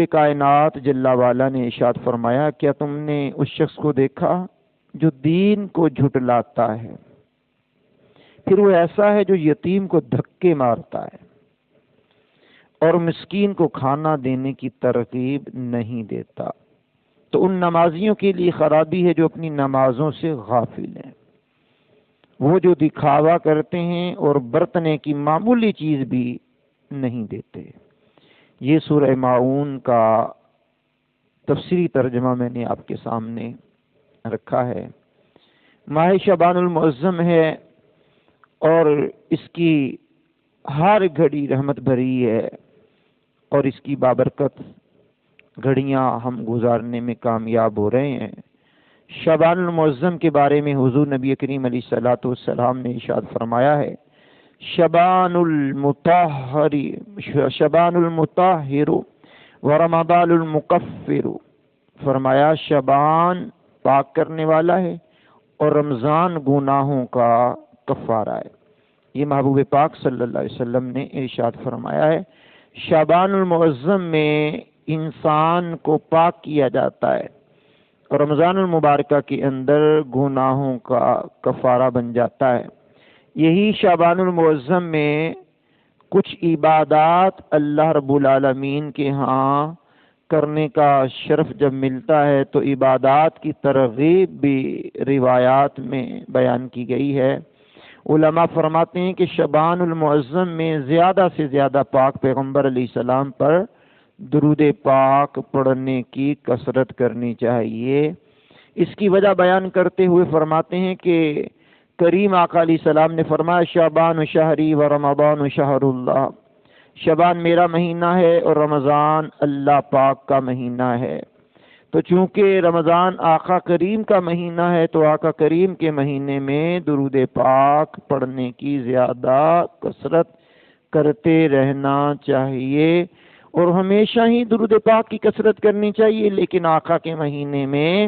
کائنات جل والا نے ارشاد فرمایا، کیا تم نے اس شخص کو دیکھا جو دین کو جھٹلاتا ہے، پھر وہ ایسا ہے جو یتیم کو دھکے مارتا ہے اور مسکین کو کھانا دینے کی ترغیب نہیں دیتا۔ تو ان نمازیوں کے لیے خرابی ہے جو اپنی نمازوں سے غافل ہیں، وہ جو دکھاوا کرتے ہیں اور برتنے کی معمولی چیز بھی نہیں دیتے۔ یہ سورہ ماعون کا تفسیری ترجمہ میں نے آپ کے سامنے رکھا ہے۔ ماہ شعبان المعظم ہے اور اس کی ہر گھڑی رحمت بھری ہے، اور اس کی بابرکت گھڑیاں ہم گزارنے میں کامیاب ہو رہے ہیں۔ شعبان المعظم کے بارے میں حضور نبی کریم علیہ الصلوۃ والسلام نے ارشاد فرمایا ہے، شعبان المطہر و رمضان المکفر، فرمایا شعبان پاک کرنے والا ہے اور رمضان گناہوں کا کفارہ ہے۔ یہ محبوب پاک صلی اللہ علیہ وسلم نے ارشاد فرمایا ہے۔ شعبان المعظم میں انسان کو پاک کیا جاتا ہے اور رمضان المبارکہ کے اندر گناہوں کا کفارہ بن جاتا ہے۔ یہی شعبان المعظم میں کچھ عبادات اللہ رب العالمین کے ہاں کرنے کا شرف جب ملتا ہے تو عبادات کی ترغیب بھی روایات میں بیان کی گئی ہے۔ علماء فرماتے ہیں کہ شعبان المعظم میں زیادہ سے زیادہ پاک پیغمبر علیہ السلام پر درود پاک پڑھنے کی کثرت کرنی چاہیے۔ اس کی وجہ بیان کرتے ہوئے فرماتے ہیں کہ کریم آقا علیہ السلام نے فرمایا، شعبان شہری و رمضان شہر اللہ، شعبان میرا مہینہ ہے اور رمضان اللہ پاک کا مہینہ ہے۔ تو چونکہ رمضان آقا کریم کا مہینہ ہے تو آقا کریم کے مہینے میں درود پاک پڑھنے کی زیادہ کثرت کرتے رہنا چاہیے، اور ہمیشہ ہی درود پاک کی کثرت کرنی چاہیے، لیکن آقا کے مہینے میں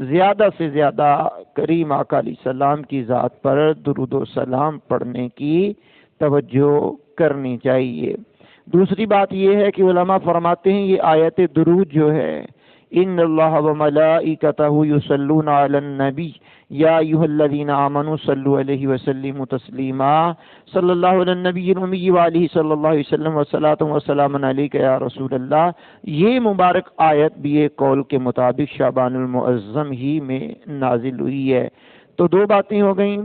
زیادہ سے زیادہ کریم آقا علیہ السلام کی ذات پر درود و سلام پڑھنے کی توجہ کرنی چاہیے۔ دوسری بات یہ ہے کہ علماء فرماتے ہیں یہ آیت درود جو ہے، ان اللہ و ملائکتہ یصلون علی النبی یا ایھا الذین آمنوا صلوا علیہ وسلموا تسلیما، صلی اللہ علی النبی الامی وآلہ صلی اللہ علیہ وسلم وصلاۃ وسلام علیک یا رسول اللہ۔ یہ مبارک آیت بھی ایک قول کے مطابق شعبان المعظم ہی میں نازل ہوئی ہے۔ تو دو باتیں ہو گئیں،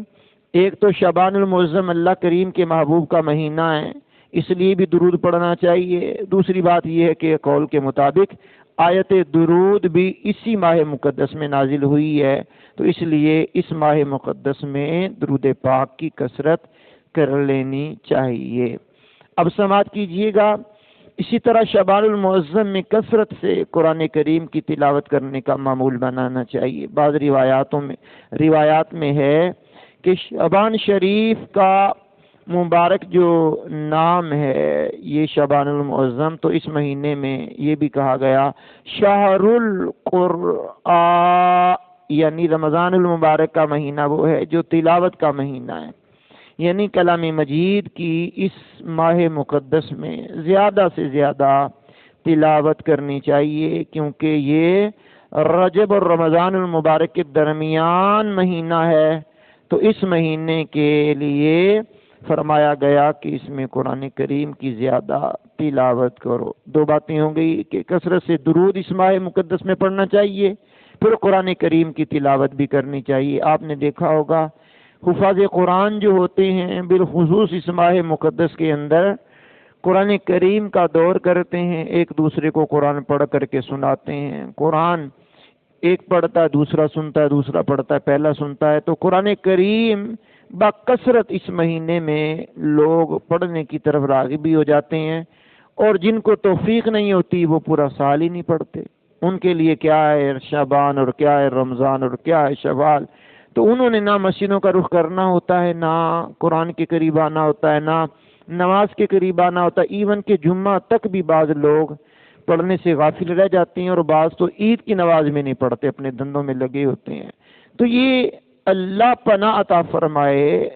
ایک تو شعبان المعظم اللہ کریم کے محبوب کا مہینہ ہے، اس لیے بھی درود پڑھنا چاہیے۔ دوسری بات یہ ہے کہ قول کے مطابق آیت درود بھی اسی ماہ مقدس میں نازل ہوئی ہے، تو اس لیے اس ماہ مقدس میں درود پاک کی کثرت کر لینی چاہیے۔ اب سماعت کیجئے گا، اسی طرح شعبان المعظم میں کثرت سے قرآن کریم کی تلاوت کرنے کا معمول بنانا چاہیے۔ بعض روایات میں ہے کہ شعبان شریف کا مبارک جو نام ہے یہ شعبان المعظم، تو اس مہینے میں یہ بھی کہا گیا شہر القرآن، یعنی رمضان المبارک کا مہینہ وہ ہے جو تلاوت کا مہینہ ہے، یعنی کلام مجید کی اس ماہ مقدس میں زیادہ سے زیادہ تلاوت کرنی چاہیے، کیونکہ یہ رجب اور رمضان المبارک کے درمیان مہینہ ہے، تو اس مہینے کے لیے فرمایا گیا کہ اس میں قرآن کریم کی زیادہ تلاوت کرو۔ دو باتیں ہو گئی کہ کثرت سے درود اس ماہ مقدس میں پڑھنا چاہیے، پھر قرآن کریم کی تلاوت بھی کرنی چاہیے۔ آپ نے دیکھا ہوگا حفاظ قرآن جو ہوتے ہیں بالخصوص اس ماہ مقدس کے اندر قرآن کریم کا دور کرتے ہیں، ایک دوسرے کو قرآن پڑھ کر کے سناتے ہیں۔ قرآن ایک پڑھتا ہے، دوسرا سنتا ہے، دوسرا پڑھتا ہے، پہلا سنتا ہے، تو قرآن کریم بکثرت اس مہینے میں لوگ پڑھنے کی طرف راغب بھی ہو جاتے ہیں، اور جن کو توفیق نہیں ہوتی وہ پورا سال ہی نہیں پڑھتے۔ ان کے لیے کیا ہے شعبان اور کیا ہے رمضان اور کیا ہے شوال، تو انہوں نے نہ مسجدوں کا رخ کرنا ہوتا ہے، نہ قرآن کے قریب آنا ہوتا ہے، نہ نماز کے قریب آنا ہوتا ہے، ایون کہ جمعہ تک بھی بعض لوگ پڑھنے سے غافل رہ جاتے ہیں، اور بعض تو عید کی نماز میں نہیں پڑھتے، اپنے دندوں میں لگے ہوتے ہیں۔ تو یہ اللہ پناہ عطا فرمائے،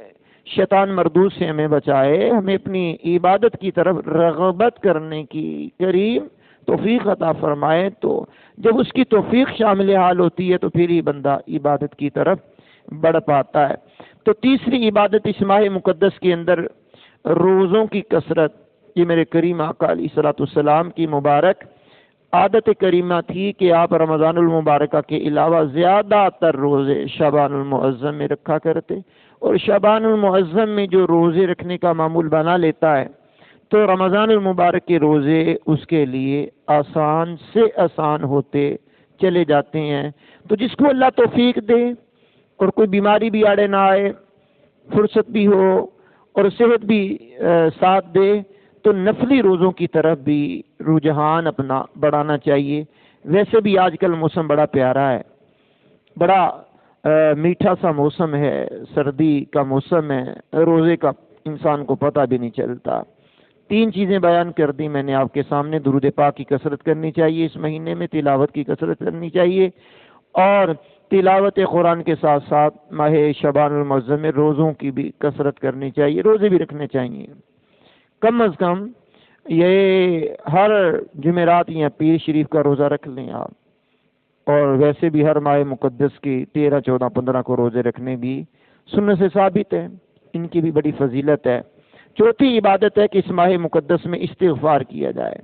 شیطان مردود سے ہمیں بچائے، ہمیں اپنی عبادت کی طرف رغبت کرنے کی قریب توفیق عطا فرمائے، تو جب اس کی توفیق شامل حال ہوتی ہے تو پھر ہی بندہ عبادت کی طرف بڑھ پاتا ہے۔ تو تیسری عبادت اس ماہ مقدس کے اندر روزوں کی کثرت، یہ میرے کریم آقا علیہ الصلوۃ والسلام کی مبارک عادت کریمہ تھی کہ آپ رمضان المبارکہ کے علاوہ زیادہ تر روزے شعبان المعظم میں رکھا کرتے، اور شعبان المعظم میں جو روزے رکھنے کا معمول بنا لیتا ہے تو رمضان المبارک کے روزے اس کے لیے آسان سے آسان ہوتے چلے جاتے ہیں۔ تو جس کو اللہ توفیق دے اور کوئی بیماری بھی آڑے نہ آئے، فرصت بھی ہو اور صحت بھی ساتھ دے، تو نفلی روزوں کی طرف بھی رجحان اپنا بڑھانا چاہیے۔ ویسے بھی آج کل موسم بڑا پیارا ہے، بڑا میٹھا سا موسم ہے، سردی کا موسم ہے، روزے کا انسان کو پتہ بھی نہیں چلتا۔ 3 چیزیں بیان کر دی میں نے آپ کے سامنے۔ درود پاک کی کثرت کرنی چاہیے اس مہینے میں، تلاوت کی کثرت کرنی چاہیے، اور تلاوت قرآن کے ساتھ ساتھ ماہ شعبان المعظم میں روزوں کی بھی کثرت کرنی چاہیے، روزے بھی رکھنے چاہیے۔ کم از کم یہ ہر جمعرات یا پیر شریف کا روزہ رکھ لیں آپ، اور ویسے بھی ہر ماہ مقدس کی 13، 14، 15 کو روزے رکھنے بھی سنت سے ثابت ہے، ان کی بھی بڑی فضیلت ہے۔ چوتھی عبادت ہے کہ اس ماہ مقدس میں استغفار کیا جائے۔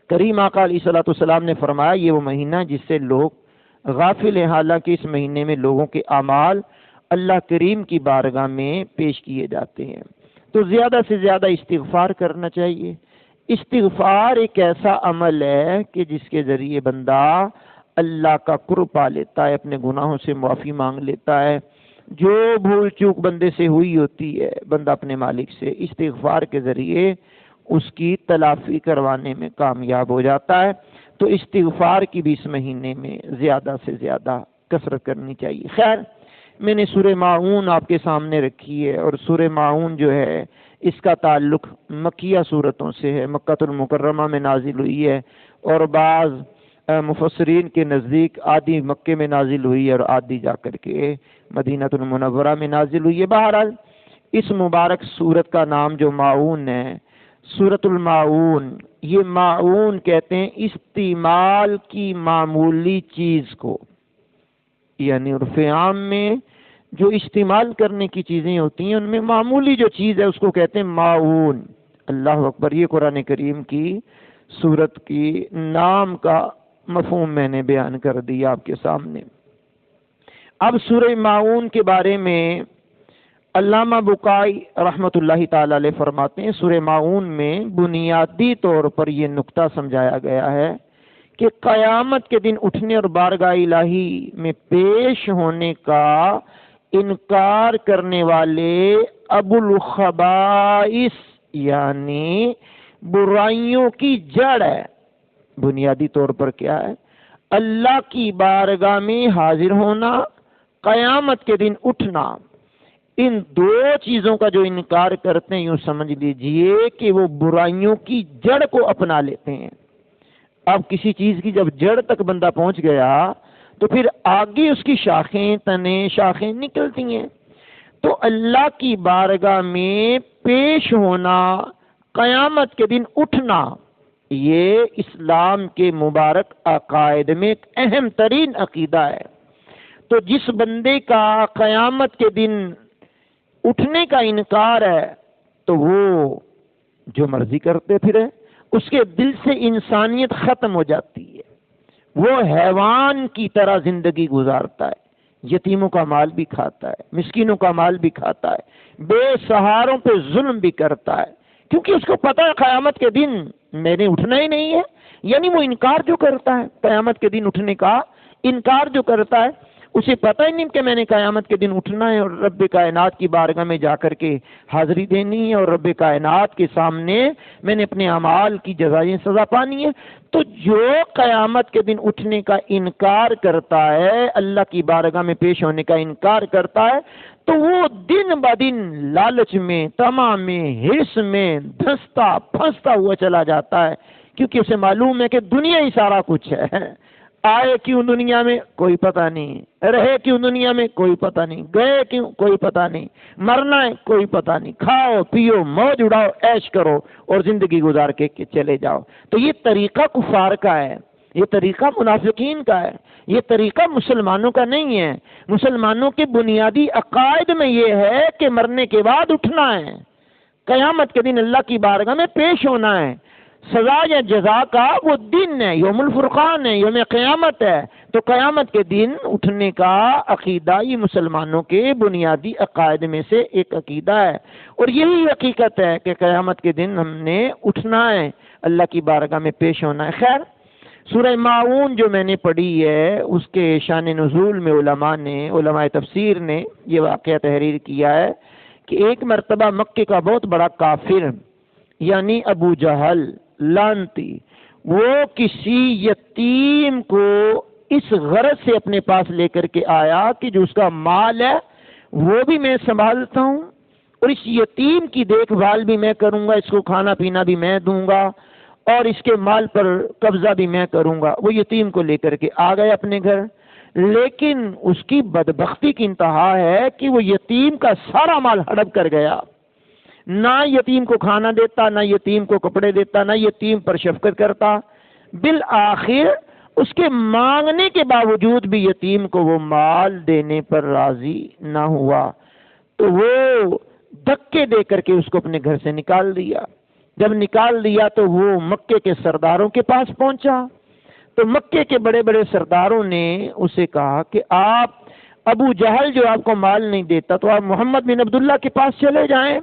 کریم آقا علیہ الصلوۃ والسلام نے فرمایا یہ وہ مہینہ جس سے لوگ غافل ہیں، حالانکہ اس مہینے میں لوگوں کے اعمال اللہ کریم کی بارگاہ میں پیش کیے جاتے ہیں۔ تو زیادہ سے زیادہ استغفار کرنا چاہیے۔ استغفار ایک ایسا عمل ہے کہ جس کے ذریعے بندہ اللہ کا قرب پا لیتا ہے، اپنے گناہوں سے معافی مانگ لیتا ہے۔ جو بھول چوک بندے سے ہوئی ہوتی ہے، بندہ اپنے مالک سے استغفار کے ذریعے اس کی تلافی کروانے میں کامیاب ہو جاتا ہے۔ تو استغفار کی بھی اس مہینے میں زیادہ سے زیادہ کثرت کرنی چاہیے۔ خیر، میں نے سورہ ماعون آپ کے سامنے رکھی ہے، اور سورہ ماعون جو ہے اس کا تعلق مکیہ صورتوں سے ہے، مکہ المکرمہ میں نازل ہوئی ہے، اور بعض مفسرین کے نزدیک آدھی مکے میں نازل ہوئی ہے اور آدھی جا کر کے مدینہ المنورہ میں نازل ہوئی ہے۔ بہرحال اس مبارک سورت کا نام جو ماعون ہے، سورۃ الماعون، یہ ماعون کہتے ہیں استعمال کی معمولی چیز کو، یعنی عرف عام میں جو استعمال کرنے کی چیزیں ہوتی ہیں ان میں معمولی جو چیز ہے اس کو کہتے ہیں ماعون۔ اللہ اکبر، یہ قرآن کریم کی سورت کی نام کا مفہوم میں نے بیان کر دیا آپ کے سامنے۔ اب سورہ ماعون کے بارے میں علامہ بقائی رحمۃ اللہ تعالی علیہ فرماتے ہیں، سورہ ماعون میں بنیادی طور پر یہ نقطہ سمجھایا گیا ہے کہ قیامت کے دن اٹھنے اور بارگاہ الہی میں پیش ہونے کا انکار کرنے والے ابو الخبائث یعنی برائیوں کی جڑ ہے۔ بنیادی طور پر کیا ہے؟ اللہ کی بارگاہ میں حاضر ہونا، قیامت کے دن اٹھنا۔ ان 2 چیزوں کا جو انکار کرتے ہیں، یوں سمجھ لیجئے کہ وہ برائیوں کی جڑ کو اپنا لیتے ہیں۔ اب کسی چیز کی جب جڑ تک بندہ پہنچ گیا تو پھر آگے اس کی شاخیں، تنے، شاخیں نکلتی ہیں۔ تو اللہ کی بارگاہ میں پیش ہونا، قیامت کے دن اٹھنا، یہ اسلام کے مبارک عقائد میں ایک اہم ترین عقیدہ ہے۔ تو جس بندے کا قیامت کے دن اٹھنے کا انکار ہے تو وہ جو مرضی کرتے پھرے، اس کے دل سے انسانیت ختم ہو جاتی ہے، وہ حیوان کی طرح زندگی گزارتا ہے، یتیموں کا مال بھی کھاتا ہے، مسکینوں کا مال بھی کھاتا ہے، بے سہاروں پہ ظلم بھی کرتا ہے، کیونکہ اس کو پتہ ہے قیامت کے دن میں نے اٹھنا ہی نہیں ہے۔ یعنی وہ انکار جو کرتا ہے، قیامت کے دن اٹھنے کا انکار جو کرتا ہے، اسے پتہ ہی نہیں کہ میں نے قیامت کے دن اٹھنا ہے اور رب کائنات کی بارگاہ میں جا کر کے حاضری دینی ہے، اور رب کائنات کے سامنے میں نے اپنے اعمال کی جزائیں سزا پانی ہے۔ تو جو قیامت کے دن اٹھنے کا انکار کرتا ہے، اللہ کی بارگاہ میں پیش ہونے کا انکار کرتا ہے، تو وہ دن بہ دن لالچ میں، طمع میں، حرص میں دھنستا پھنستا ہوا چلا جاتا ہے، کیونکہ اسے معلوم ہے کہ دنیا ہی سارا کچھ ہے، آئے کیوں دنیا میں کوئی پتہ نہیں، رہے کیوں دنیا میں کوئی پتہ نہیں، گئے کیوں کوئی پتہ نہیں، مرنا ہے کوئی پتہ نہیں، کھاؤ پیو موج اڑاؤ عیش کرو اور زندگی گزار کے چلے جاؤ۔ تو یہ طریقہ کفار کا ہے، یہ طریقہ منافقین کا ہے، یہ طریقہ مسلمانوں کا نہیں ہے۔ مسلمانوں کے بنیادی عقائد میں یہ ہے کہ مرنے کے بعد اٹھنا ہے، قیامت کے دن اللہ کی بارگاہ میں پیش ہونا ہے، سزا یا جزا کا وہ دن ہے، یوم الفرقان ہے، یوم قیامت ہے۔ تو قیامت کے دن اٹھنے کا عقیدہ یہ مسلمانوں کے بنیادی عقائد میں سے ایک عقیدہ ہے، اور یہی حقیقت ہے کہ قیامت کے دن ہم نے اٹھنا ہے، اللہ کی بارگاہ میں پیش ہونا ہے۔ خیر، سورہ ماعون جو میں نے پڑھی ہے اس کے شان نزول میں علماء تفسیر نے یہ واقعہ تحریر کیا ہے کہ ایک مرتبہ مکے کا بہت بڑا کافر یعنی ابو جہل لعنتی، وہ کسی یتیم کو اس غرض سے اپنے پاس لے کر کے آیا کہ جو اس کا مال ہے وہ بھی میں سنبھالتا ہوں اور اس یتیم کی دیکھ بھال بھی میں کروں گا، اس کو کھانا پینا بھی میں دوں گا اور اس کے مال پر قبضہ بھی میں کروں گا۔ وہ یتیم کو لے کر کے آ گئے اپنے گھر، لیکن اس کی بدبختی کی انتہا ہے کہ وہ یتیم کا سارا مال ہڑپ کر گیا، نہ یتیم کو کھانا دیتا، نہ یتیم کو کپڑے دیتا، نہ یتیم پر شفقت کرتا۔ بالآخر اس کے مانگنے کے باوجود بھی یتیم کو وہ مال دینے پر راضی نہ ہوا، تو وہ دھکے دے کر کے اس کو اپنے گھر سے نکال دیا۔ جب نکال دیا تو وہ مکے کے سرداروں کے پاس پہنچا، تو مکے کے بڑے بڑے سرداروں نے اسے کہا کہ آپ ابو جہل جو آپ کو مال نہیں دیتا تو آپ محمد بن عبداللہ کے پاس چلے جائیں،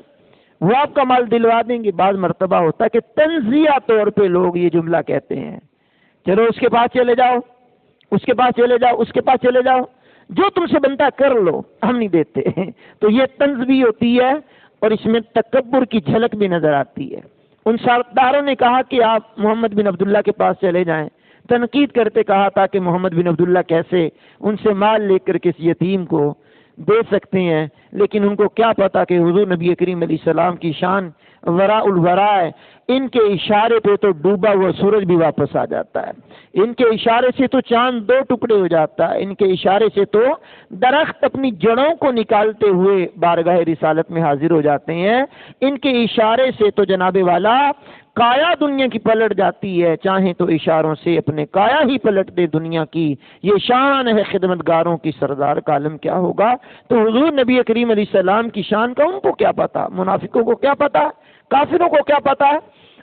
وہ آپ کا مال دلوا دیں گے۔ بعض مرتبہ ہوتا ہے کہ تنزیہ طور پہ لوگ یہ جملہ کہتے ہیں، چلو اس کے پاس چلے جاؤ، اس کے پاس چلے جاؤ، اس کے پاس چلے جاؤ، جو تم سے بنتا کر لو، ہم نہیں دیتے۔ تو یہ طنز بھی ہوتی ہے اور اس میں تکبر کی جھلک بھی نظر آتی ہے۔ ان سرداروں نے کہا کہ آپ محمد بن عبداللہ کے پاس چلے جائیں، تنقید کرتے کہا تھا کہ محمد بن عبداللہ کیسے ان سے مال لے کر کے اس یتیم کو دے سکتے ہیں، لیکن ان کو کیا پتا کہ حضور نبی کریم علیہ السلام کی شان وراء الورا ہے، ان کے اشارے پہ تو ڈوبا ہوا سورج بھی واپس آ جاتا ہے، ان کے اشارے سے تو چاند دو ٹکڑے ہو جاتا ہے، ان کے اشارے سے تو درخت اپنی جڑوں کو نکالتے ہوئے بارگاہ رسالت میں حاضر ہو جاتے ہیں، ان کے اشارے سے تو جناب والا کایا دنیا کی پلٹ جاتی ہے، چاہیں تو اشاروں سے اپنے کایا ہی پلٹ دے دنیا کی۔ یہ شان ہے خدمتگاروں کی، سردار کا عالم کیا ہوگا؟ تو حضور نبی کریم علیہ السلام کی شان کا ان کو کیا پتا، منافقوں کو کیا پتا، کافروں کو کیا پتا ہے،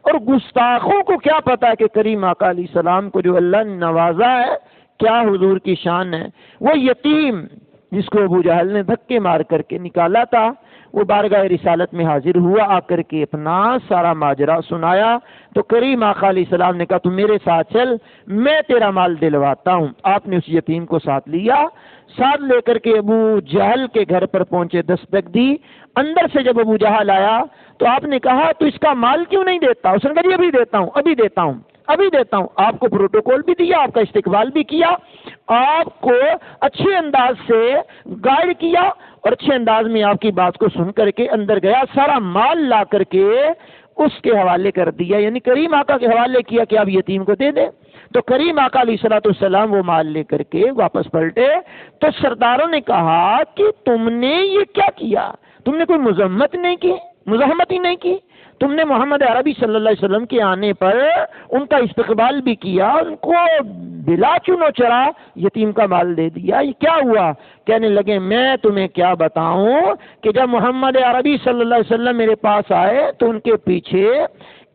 اور گستاخوں کو کیا پتا ہے کہ کریم آقا علیہ السلام کو جو اللہ نے نوازا ہے کیا حضور کی شان ہے۔ وہ یتیم جس کو ابو جہل نے دھکے مار کر کے نکالا تھا، وہ بارگاہ رسالت میں حاضر ہوا، آ کر کے اپنا سارا ماجرا سنایا، تو کریم آقا علیہ السلام نے کہا تو میرے ساتھ چل، میں تیرا مال دلواتا ہوں۔ آپ نے اس یتیم کو ساتھ لیا، ساتھ لے کر کے ابو جہل کے گھر پر پہنچے، دستک دی۔ اندر سے جب ابو جہل آیا تو آپ نے کہا تو اس کا مال کیوں نہیں دیتا؟ اس نے کہا جی ابھی دیتا ہوں، ابھی دیتا ہوں، ابھی دیتا ہوں۔ آپ کو پروٹوکول بھی دیا، آپ کا استقبال بھی کیا، آپ کو اچھے انداز سے گائیڈ کیا اور اچھے انداز میں آپ کی بات کو سن کر کے اندر گیا، سارا مال لا کر کے اس کے حوالے کر دیا، یعنی کریم آقا کے حوالے کیا کہ آپ یتیم کو دے دیں۔ تو کریم آقا علیہ السلام وہ مال لے کر کے واپس پلٹے، تو سرداروں نے کہا کہ تم نے یہ کیا کیا؟ تم نے کوئی مذمت نہیں کی، مزاحمت ہی نہیں کی، تم نے محمد عربی صلی اللہ علیہ وسلم کے آنے پر ان کا استقبال بھی کیا، ان کو بلا چنو چرا یتیم کا مال دے دیا، یہ کیا ہوا؟ کہنے لگے میں تمہیں کیا بتاؤں کہ جب محمد عربی صلی اللہ علیہ وسلم میرے پاس آئے تو ان کے پیچھے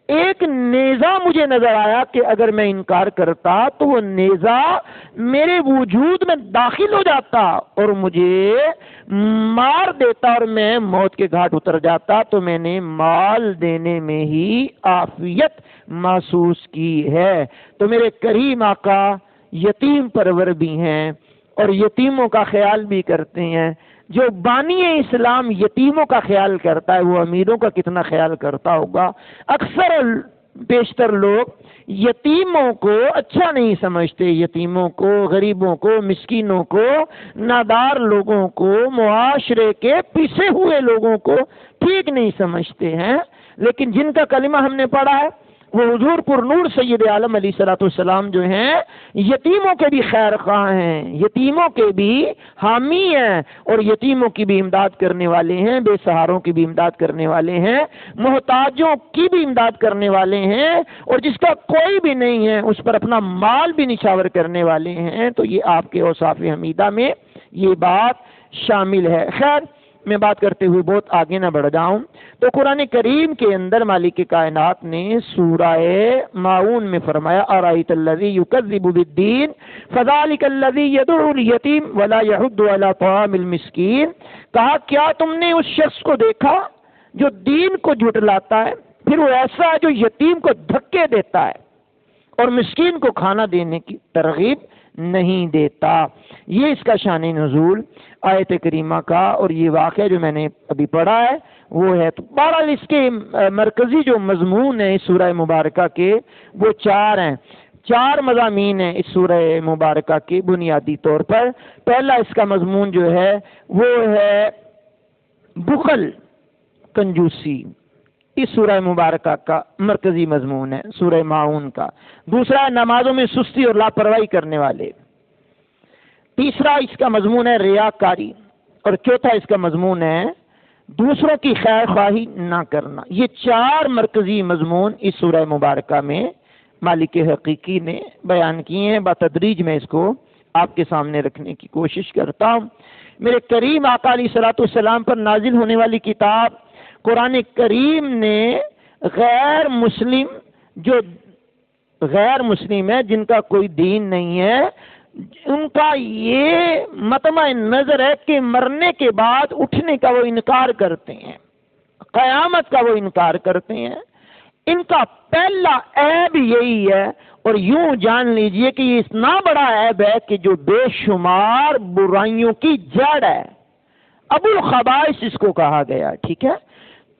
ایک نیزہ مجھے نظر آیا کہ اگر میں انکار کرتا تو وہ نیزہ میرے وجود میں داخل ہو جاتا اور مجھے مار دیتا اور میں موت کے گھاٹ اتر جاتا، تو میں نے مال دینے میں ہی عافیت محسوس کی ہے۔ تو میرے کریم آقا یتیم پرور بھی ہیں اور یتیموں کا خیال بھی کرتے ہیں۔ جو بانی اسلام یتیموں کا خیال کرتا ہے وہ امیروں کا کتنا خیال کرتا ہوگا۔ اکثر بیشتر لوگ یتیموں کو اچھا نہیں سمجھتے، یتیموں کو، غریبوں کو، مسکینوں کو، نادار لوگوں کو، معاشرے کے پیچھے ہوئے لوگوں کو ٹھیک نہیں سمجھتے ہیں، لیکن جن کا کلمہ ہم نے پڑھا ہے وہ حضور پر نور سید عالم علیہ الصلوۃ والسلام جو ہیں یتیموں کے بھی خیر خواہ ہیں، یتیموں کے بھی حامی ہیں، اور یتیموں کی بھی امداد کرنے والے ہیں، بے سہاروں کی بھی امداد کرنے والے ہیں، محتاجوں کی بھی امداد کرنے والے ہیں، اور جس کا کوئی بھی نہیں ہے اس پر اپنا مال بھی نچھاور کرنے والے ہیں۔ تو یہ آپ کے اوصاف حمیدہ میں یہ بات شامل ہے۔ خیر، میں بات کرتے ہوئے بہت آگے نہ بڑھ جاؤں، تو قرآن کریم کے اندر مالک کائنات نے سورہ ماعون میں فرمایا ارأیت الذی یکذب بالدین فذلک الذی یدعو الیتیم ولا یحض علی طعام المسکین، کہا کیا تم نے اس شخص کو دیکھا جو دین کو جھٹلاتا ہے، پھر وہ ایسا ہے جو یتیم کو دھکے دیتا ہے اور مسکین کو کھانا دینے کی ترغیب نہیں دیتا۔ یہ اس کا شان نزول آیت کریمہ کا، اور یہ واقعہ جو میں نے ابھی پڑھا ہے وہ ہے۔ تو بہرحال اس کے مرکزی جو مضمون ہے اس سورہ مبارکہ کے وہ چار ہیں، چار مضامین ہیں اس سورہ مبارکہ کے بنیادی طور پر۔ پہلا اس کا مضمون جو ہے وہ ہے بخل، کنجوسی، اس سورہ مبارکہ کا مرکزی مضمون ہے سورہ ماعون کا۔ دوسرا نمازوں میں سستی اور لاپرواہی کرنے والے، تیسرا اس کا مضمون ہے ریاکاری، اور چوتھا اس کا مضمون ہے دوسروں کی خیر خواہی نہ کرنا۔ یہ چار مرکزی مضمون اس سورہ مبارکہ میں مالک حقیقی نے بیان کیے ہیں۔ بتدریج میں اس کو آپ کے سامنے رکھنے کی کوشش کرتا ہوں۔ میرے کریم آقا علیہ الصلوۃ والسلام پر نازل ہونے والی کتاب قرآن کریم نے غیر مسلم، جو غیر مسلم ہے، جن کا کوئی دین نہیں ہے، ان کا یہ مطمع نظر ہے کہ مرنے کے بعد اٹھنے کا وہ انکار کرتے ہیں، قیامت کا وہ انکار کرتے ہیں۔ ان کا پہلا عیب یہی ہے، اور یوں جان لیجئے کہ یہ اتنا بڑا عیب ہے کہ جو بے شمار برائیوں کی جڑ ہے۔ ابو الخبائث اس کو کہا گیا، ٹھیک ہے؟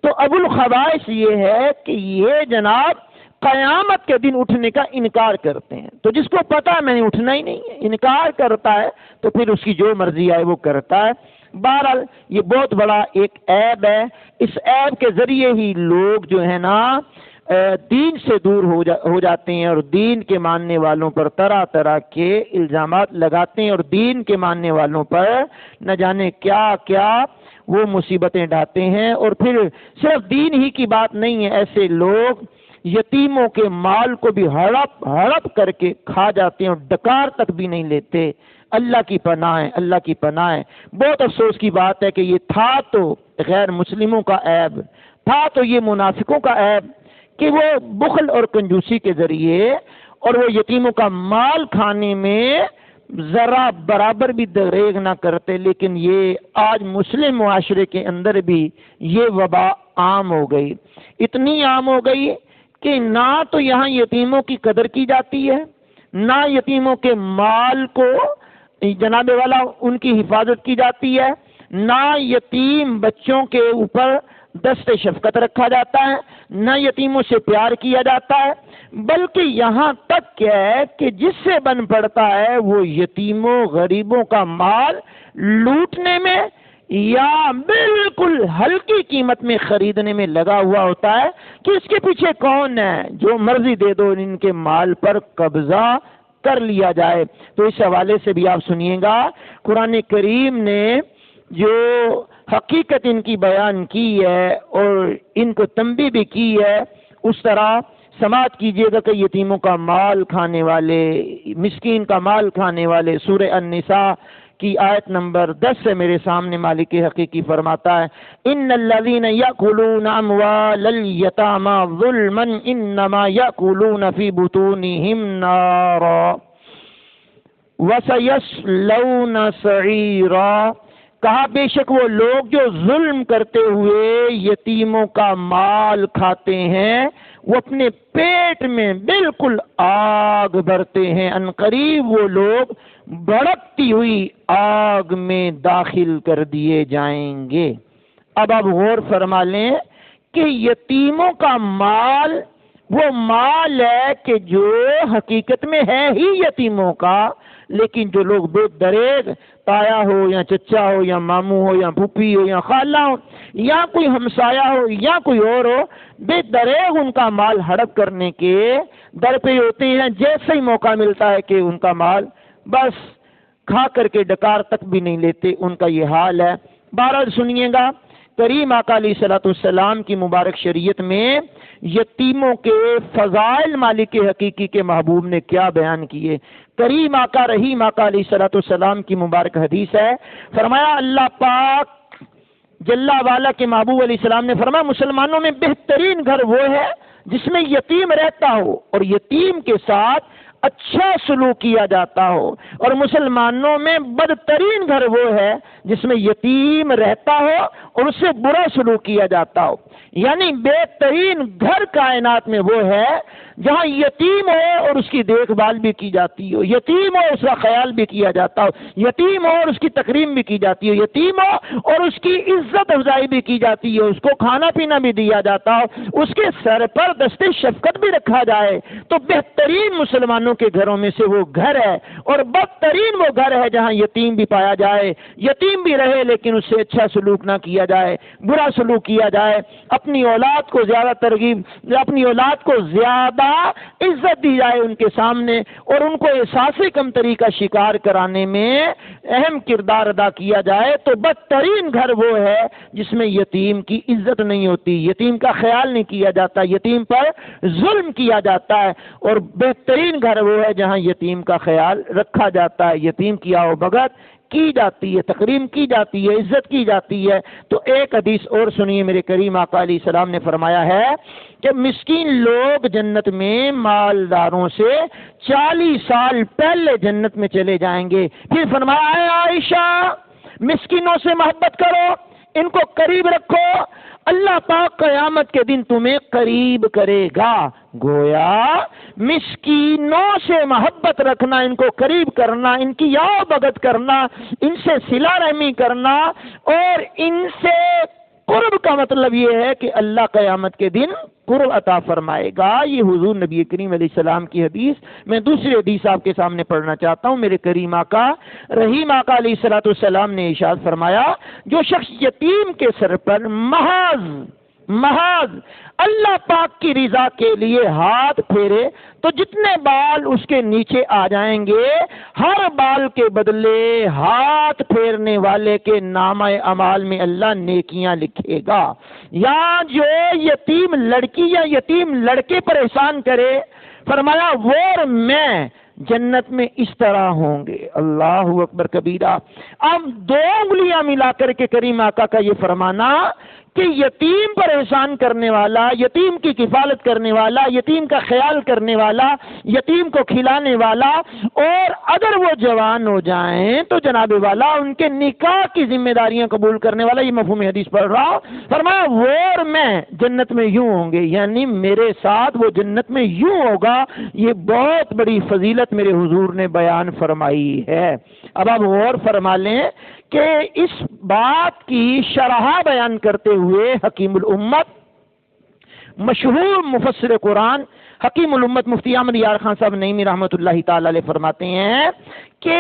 تو ابو الخبائث یہ ہے کہ یہ جناب قیامت کے دن اٹھنے کا انکار کرتے ہیں۔ تو جس کو پتا ہے میں نے اٹھنا ہی نہیں ہے، انکار کرتا ہے، تو پھر اس کی جو مرضی آئے وہ کرتا ہے۔ بہرحال یہ بہت بڑا ایک عیب ہے۔ اس عیب کے ذریعے ہی لوگ جو ہے نا دین سے دور ہو جاتے ہیں، اور دین کے ماننے والوں پر طرح طرح کے الزامات لگاتے ہیں، اور دین کے ماننے والوں پر نہ جانے کیا کیا وہ مصیبتیں ڈھاتے ہیں۔ اور پھر صرف دین ہی کی بات نہیں ہے، ایسے لوگ یتیموں کے مال کو بھی ہڑپ کر کے کھا جاتے ہیں، اور ڈکار تک بھی نہیں لیتے۔ اللہ کی پناہ ہے، اللہ کی پناہ ہے۔ بہت افسوس کی بات ہے کہ یہ تھا تو غیر مسلموں کا عیب، تھا تو یہ منافقوں کا عیب کہ وہ بخل اور کنجوسی کے ذریعے اور وہ یتیموں کا مال کھانے میں ذرا برابر بھی دریغ نہ کرتے۔ لیکن یہ آج مسلم معاشرے کے اندر بھی یہ وبا عام ہو گئی، اتنی عام ہو گئی کہ نہ تو یہاں یتیموں کی قدر کی جاتی ہے، نہ یتیموں کے مال کو جناب والا ان کی حفاظت کی جاتی ہے، نہ یتیم بچوں کے اوپر دست شفقت رکھا جاتا ہے، نہ یتیموں سے پیار کیا جاتا ہے، بلکہ یہاں تک کیا ہے کہ جس سے بن پڑتا ہے وہ یتیموں غریبوں کا مال لوٹنے میں یا بالکل ہلکی قیمت میں خریدنے میں لگا ہوا ہوتا ہے کہ اس کے پیچھے کون ہے، جو مرضی دے دو ان کے مال پر قبضہ کر لیا جائے۔ تو اس حوالے سے بھی آپ سنیے گا، قرآن کریم نے جو حقیقت ان کی بیان کی ہے اور ان کو تنبیہ بھی کی ہے، اس طرح سماعت کیجئے گا کہ یتیموں کا مال کھانے والے، مسکین کا مال کھانے والے، سورہ النساء کی آیت نمبر 10 سے میرے سامنے مالک حقیقی فرماتا ہے ان الذین یأکلون اموال الیتامی ظلما انما یأکلون فی بطونہم نارا وسیصلون سعیرا، کہا بے شک وہ لوگ جو ظلم کرتے ہوئے یتیموں کا مال کھاتے ہیں وہ اپنے پیٹ میں بالکل آگ بھرتے ہیں، عنقریب وہ لوگ بھڑکتی ہوئی آگ میں داخل کر دیے جائیں گے۔ اب آپ غور فرما لیں کہ یتیموں کا مال وہ مال ہے کہ جو حقیقت میں ہے ہی یتیموں کا، لیکن جو لوگ بے دریغ تایا ہو یا چچا ہو یا ماموں ہو یا پھوپھی ہو یا خالہ ہو یا کوئی ہمسایہ ہو یا کوئی اور ہو، بے دریغ ان کا مال ہڑپ کرنے کے در پہ ہوتے ہیں۔ جیسے ہی موقع ملتا ہے کہ ان کا مال بس کھا کر کے ڈکار تک بھی نہیں لیتے، ان کا یہ حال ہے۔ بہرحال سنیے گا، کریم آقا علیہ الصلوۃ والسلام کی مبارک شریعت میں یتیموں کے فضائل مالک حقیقی کے محبوب نے کیا بیان کیے۔ کریم آقا رحیم آقا علیہ الصلوۃ والسلام کی مبارک حدیث ہے، فرمایا اللہ پاک جلا والا کے محبوب علیہ السلام نے فرمایا مسلمانوں میں بہترین گھر وہ ہے جس میں یتیم رہتا ہو اور یتیم کے ساتھ اچھا سلوک کیا جاتا ہو، اور مسلمانوں میں بدترین گھر وہ ہے جس میں یتیم رہتا ہو اور اس سے برا سلوک کیا جاتا ہو۔ یعنی بہترین گھر کائنات میں وہ ہے جہاں یتیم ہو اور اس کی دیکھ بھال بھی کی جاتی ہو، یتیم ہو اس کا خیال بھی کیا جاتا ہو، یتیم ہو اور اس کی تکریم بھی کی جاتی ہو، یتیم ہو اور اس کی عزت افزائی بھی کی جاتی ہے، اس کو کھانا پینا بھی دیا جاتا ہو، اس کے سر پر دست شفقت بھی رکھا جائے۔ تو بہترین مسلمانوں کے گھروں میں سے وہ گھر ہے، اور بدترین وہ گھر ہے جہاں یتیم بھی پایا جائے، یتیم بھی رہے لیکن اس سے اچھا سلوک نہ کیا جائے، برا سلوک کیا جائے، اپنی اولاد کو زیادہ ترغیب، اپنی اولاد کو زیادہ عزت دی جائے ان کے سامنے، اور ان کو احساس کمتری کا شکار کرانے میں اہم کردار ادا کیا جائے۔ تو بدترین گھر وہ ہے جس میں یتیم کی عزت نہیں ہوتی، یتیم کا خیال نہیں کیا جاتا، یتیم پر ظلم کیا جاتا ہے، اور بہترین گھر وہ ہے جہاں یتیم کا خیال رکھا جاتا ہے، یتیم کی آؤ بھگت کی جاتی ہے، تکریم کی جاتی ہے، عزت کی جاتی ہے۔ تو ایک حدیث اور سنیے، میرے کریم آقا علیہ السلام نے فرمایا ہے کہ مسکین لوگ جنت میں مالداروں سے 40 سال پہلے جنت میں چلے جائیں گے۔ پھر فرمایا ہے عائشہ مسکینوں سے محبت کرو، ان کو قریب رکھو، اللہ پاک قیامت کے دن تمہیں قریب کرے گا۔ گویا مسکینوں سے محبت رکھنا، ان کو قریب کرنا، ان کی یاد بھگت کرنا، ان سے صلہ رحمی کرنا اور ان سے قرب کا مطلب یہ ہے کہ اللہ قیامت کے دن قرب عطا فرمائے گا۔ یہ حضور نبی کریم علیہ السلام کی حدیث، میں دوسری حدیث آپ کے سامنے پڑھنا چاہتا ہوں۔ میرے کریم آقا رحیم آقا علیہ الصلوۃ والسلام نے ارشاد فرمایا جو شخص یتیم کے سر پر محض اللہ پاک کی رضا کے لیے ہاتھ پھیرے تو جتنے بال اس کے نیچے آ جائیں گے، ہر بال کے بدلے ہاتھ پھیرنے والے کے نامہ اعمال میں اللہ نیکیاں لکھے گا۔ یا جو یتیم لڑکی یا یتیم لڑکے پر احسان کرے، فرمایا وہ اور میں جنت میں اس طرح ہوں گے۔ اللہ اکبر کبیرہ۔ اب 2 انگلیاں ملا کر کے کریم آقا کا یہ فرمانا کہ یتیم پر احسان کرنے والا، یتیم کی کفالت کرنے والا، یتیم کا خیال کرنے والا، یتیم کو کھلانے والا، اور اگر وہ جوان ہو جائیں تو جناب والا ان کے نکاح کی ذمہ داریاں قبول کرنے والا، یہ مفہوم حدیث پڑھ رہا ہوں۔ فرمایا وہ اور میں جنت میں یوں ہوں گے، یعنی میرے ساتھ وہ جنت میں یوں ہوگا۔ یہ بہت بڑی فضیلت میرے حضور نے بیان فرمائی ہے۔ اب آپ غور فرما لیں کہ اس بات کی شرح بیان کرتے ہوئے حکیم الامت، مشہور مفسر قرآن حکیم الامت مفتی احمد یار خان صاحب نعیمی رحمۃ اللہ تعالی علیہ فرماتے ہیں کہ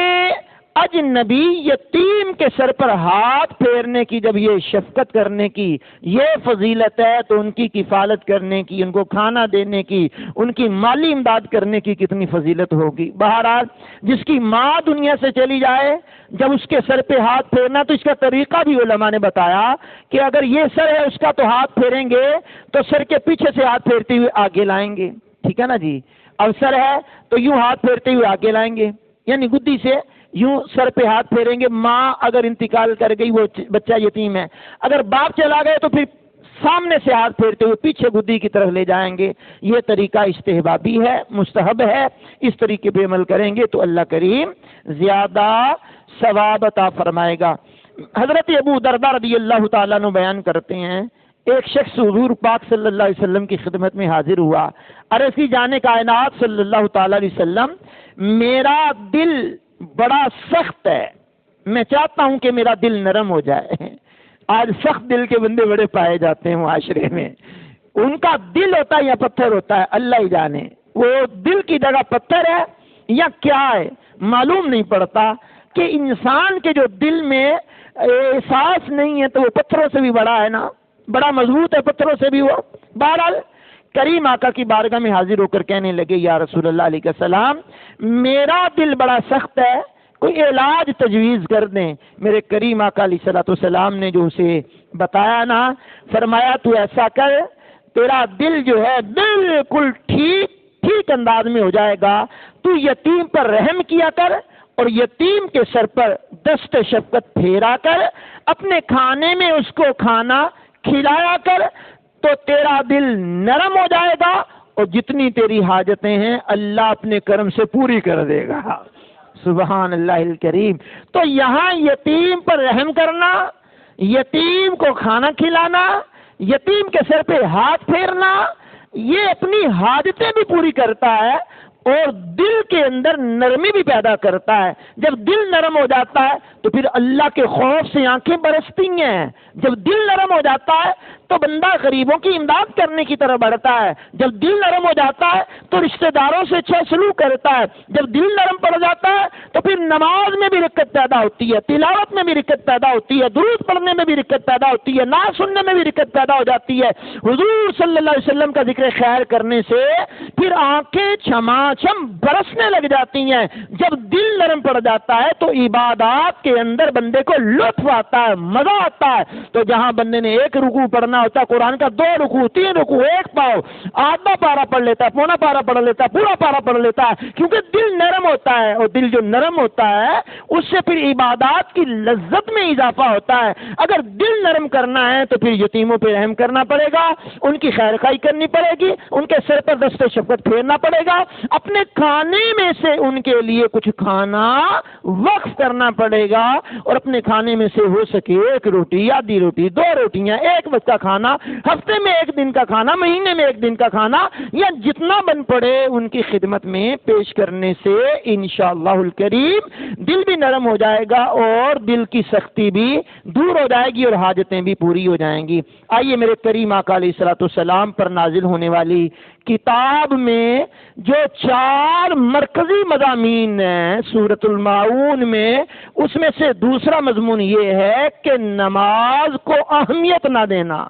اجنبی یتیم کے سر پر ہاتھ پھیرنے کی جب یہ شفقت کرنے کی یہ فضیلت ہے تو ان کی کفالت کرنے کی، ان کو کھانا دینے کی، ان کی مالی امداد کرنے کی کتنی فضیلت ہوگی۔ بہرحال جس کی ماں دنیا سے چلی جائے، جب اس کے سر پہ ہاتھ پھیرنا تو اس کا طریقہ بھی علماء نے بتایا کہ اگر یہ سر ہے اس کا تو ہاتھ پھیریں گے تو سر کے پیچھے سے ہاتھ پھیرتے ہوئے آگے لائیں گے، ٹھیک ہے نا جی۔ اب سر ہے تو یوں ہاتھ پھیرتے ہوئے آگے لائیں گے، یعنی گدی سے یوں سر پہ ہاتھ پھیریں گے۔ ماں اگر انتقال کر گئی، وہ بچہ یتیم ہے، اگر باپ چلا گئے تو پھر سامنے سے ہاتھ پھیرتے ہوئے پیچھے گدی کی طرف لے جائیں گے۔ یہ طریقہ استحبابی ہے، مستحب ہے، اس طریقے پہ عمل کریں گے تو اللہ کریم زیادہ ثواب عطا فرمائے گا۔ حضرت ابو درداء رضی اللہ تعالیٰ عنہ بیان کرتے ہیں ایک شخص حضور پاک صلی اللہ علیہ وسلم کی خدمت میں حاضر ہوا، عرض کی جان کائنات صلی اللہ تعالیٰ علیہ وسلم میرا دل بڑا سخت ہے، میں چاہتا ہوں کہ میرا دل نرم ہو جائے۔ آج سخت دل کے بندے بڑے پائے جاتے ہیں معاشرے میں، ان کا دل ہوتا ہے یا پتھر ہوتا ہے اللہ ہی جانے، وہ دل کی جگہ پتھر ہے یا کیا ہے معلوم نہیں پڑتا۔ کہ انسان کے جو دل میں احساس نہیں ہے تو وہ پتھروں سے بھی بڑا ہے نا، بڑا مضبوط ہے پتھروں سے بھی وہ۔ بہرحال کریم آقا کی بارگاہ میں حاضر ہو کر کہنے لگے یا رسول اللہ علیہ السلام، میرا دل بڑا سخت ہے، کوئی علاج تجویز کر دیں۔ میرے کریم آقا علیہ السلام نے جو اسے بتایا نا، فرمایا تو ایسا کر، تیرا دل جو ہے بالکل ٹھیک انداز میں ہو جائے گا، تو یتیم پر رحم کیا کر اور یتیم کے سر پر دست شفقت پھیرا کر، اپنے کھانے میں اس کو کھانا کھلایا کر، تو تیرا دل نرم ہو جائے گا اور جتنی تیری حاجتیں ہیں اللہ اپنے کرم سے پوری کر دے گا۔ سبحان اللہ الکریم۔ تو یہاں یتیم پر رحم کرنا، یتیم کو کھانا کھلانا، یتیم کے سر پہ ہاتھ پھیرنا، یہ اپنی حاجتیں بھی پوری کرتا ہے اور دل کے اندر نرمی بھی پیدا کرتا ہے۔ جب دل نرم ہو جاتا ہے تو پھر اللہ کے خوف سے آنکھیں برستی ہیں۔ جب دل نرم ہو جاتا ہے تو بندہ غریبوں کی امداد کرنے کی طرف بڑھتا ہے۔ جب دل نرم ہو جاتا ہے تو رشتہ داروں سے اچھا سلوک کرتا ہے۔ جب دل نرم پڑ جاتا ہے تو پھر نماز میں بھی رکت پیدا ہوتی ہے، تلاوت میں بھی رکت پیدا ہوتی ہے، درود پڑھنے میں بھی رکت پیدا ہوتی ہے، نعت سننے میں بھی رکت پیدا ہو جاتی ہے۔ حضور صلی اللہ علیہ وسلم کا ذکر خیر کرنے سے پھر آنکھیں چھماچھم برسنے لگ جاتی ہیں۔ جب دل نرم پڑ جاتا ہے تو عبادات کے اندر بندے کو لطف آتا ہے، مزہ آتا ہے۔ تو جہاں بندے نے ایک رکوع پڑھنا ہوتا ہے قرآن کا، 2 رکوع 3 رکوع، ایک پاؤ، آدھا پارا پڑھ لیتا ہے، پونا پارا پڑھ لیتا ہے، پورا پارا پڑھ لیتا ہے، کیونکہ دل نرم ہوتا ہے۔ اور دل جو نرم ہوتا ہے اس سے پھر عبادات کی لذت میں اضافہ ہوتا ہے۔ اگر دل نرم کرنا ہے تو پھر یتیموں پہ رحم کرنا پڑے گا، ان کی خیر خواہی کرنی پڑے گی، ان کے سر پر دست شفقت پھیرنا پڑے گا، اپنے کھانے میں سے ان کے لیے کچھ کھانا وقف کرنا پڑے گا، اور اپنے کھانے میں سے ہو سکے 1 روٹی، آدھی روٹی، 2 روٹیاں، 1 وقت کا کھانا، ہفتے میں 1 دن کا کھانا، مہینے میں 1 دن کا کھانا، یا جتنا بن پڑے ان کی خدمت میں پیش کرنے سے انشاءاللہ الکریم دل بھی نرم ہو جائے گا اور دل کی سختی بھی دور ہو جائے گی اور حاجتیں بھی پوری ہو جائیں گی۔ آئیے میرے کریم آقا علیہ السلام پر نازل ہونے والی کتاب میں جو 4 مرکزی مضامین ہیں سورۃ الماعون میں، اس میں سے دوسرا مضمون یہ ہے کہ نماز کو اہمیت نہ دینا۔